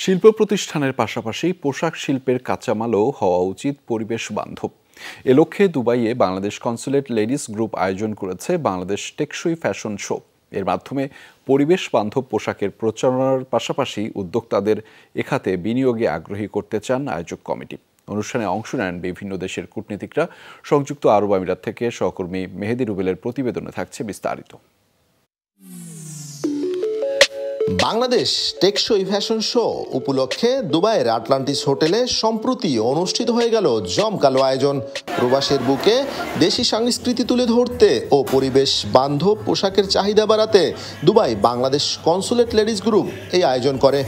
শিল্প প্রতিষ্ঠানের পাশাপাশি পোশাক শিল্পের কাঁচামালও হওয়া উচিত পরিবেশ বান্ধব। এ লক্ষ্যে দুবাইয়ে বাংলাদেশ কনস্যুলেট লেডিস গ্রুপ আয়োজন করেছে বাংলাদেশ টেকসই ফ্যাশন শো। এর মাধ্যমে পরিবেশ বান্ধব পোশাকের প্রচারণার পাশাপাশি উদ্যোক্তাদের এ খাতে বিনিয়োগে আগ্রহী করতে চান আয়োজক কমিটি। অনুষ্ঠানে অংশ নেন বিভিন্ন দেশের কূটনীতিকরা। সংযুক্ত আরব আমিরাত থেকে সহকর্মী মেহেদি রুবেলের প্রতিবেদনে থাকছে বিস্তারিত। বাংলাদেশ টেকসই ফ্যাশন শো উপলক্ষে দুবাইয়ের আটলান্টিস হোটেলে সম্প্রতি অনুষ্ঠিত হয়ে গেল জমকালো আয়োজন। প্রবাসের বুকে দেশি সংস্কৃতি তুলে ধরতে ও পরিবেশ বান্ধব পোশাকের চাহিদা বাড়াতে Dubai Bangladesh consulate ladies group এই আয়োজন করে।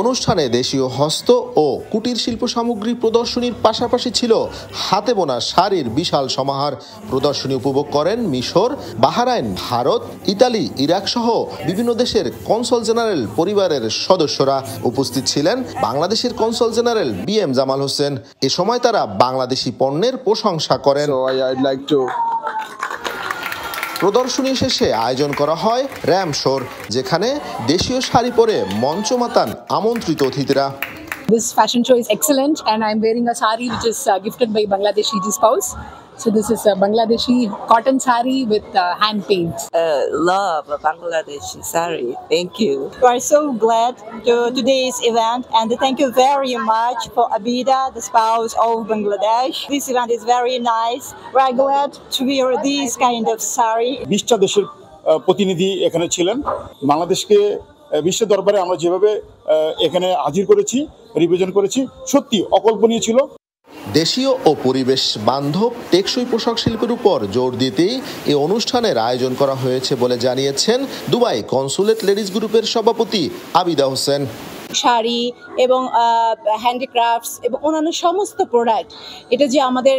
অনুষ্ঠানে দেশীয় হস্ত ও কুটির শিল্প সামগ্রী প্রদর্শনীর পাশাপাশি ছিল হাতে বোনা শাড়ির বিশাল সমাহার। প্রদর্শনী উপভোগ করেন মিশর, বাহরাইন, ভারত, ইতালি, ইরাক সহ বিভিন্ন দেশের কনসাল জেনারেল পরিবারের সদস্যরা। উপস্থিত ছিলেন বাংলাদেশের consul general BM Jamal Hossain. এ সময় তারা বাংলাদেশি পণ্যের প্রশংসা করেন। প্রদর্শনী শেষে আয়োজন করা হয় র্যাম শোর, যেখানে দেশীয় শাড়ি পরে মঞ্চ মাতান আমন্ত্রিত অতিথিরা। This fashion show is excellent and I'm wearing a sari which is gifted by Bangladeshi spouse. So this is a Bangladeshi cotton sari with hand paint. Love Bangladeshi sari. Thank you. We are so glad to today's event and thank you very much for Abida, the spouse of Bangladesh. This event is very nice. We are glad to wear this kind of sari. 20টা দেশের প্রতিনিধি এখানে ছিলেন। বাংলাদেশকে বিশ্ব দরবারে আমরা যেভাবে এখানে হাজির করেছি, রিপ্রেজেন্ট করেছি, সত্যি অকল্পনীয় ছিল। দেশীয় ও পরিবেশ বান্ধব টেকসই পোশাক শিল্পের উপর জোর দিতেই এই অনুষ্ঠানের আয়োজন করা হয়েছে বলে জানিয়েছেন দুবাই কনস্যুলেট লেডিস গ্রুপের সভাপতি আবিদা হোসেন। শাড়ি এবং হ্যান্ডিক্রাফটস এবং অন্যান্য সমস্ত প্রোডাক্ট এটা যে আমাদের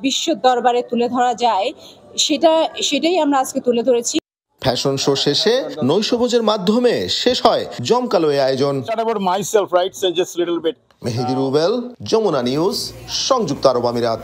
বিশ্ব দরবারে তুলে ধরা যায় সেটাই আমরা আজকে তুলে ধরেছি। ফ্যাশন শো শেষে নৈশভোজের মাধ্যমে শেষ হয় জমকালো এই আয়োজন। মেহেদি রুবেল, যমুনা নিউজ, সংযুক্ত আরব আমিরাত।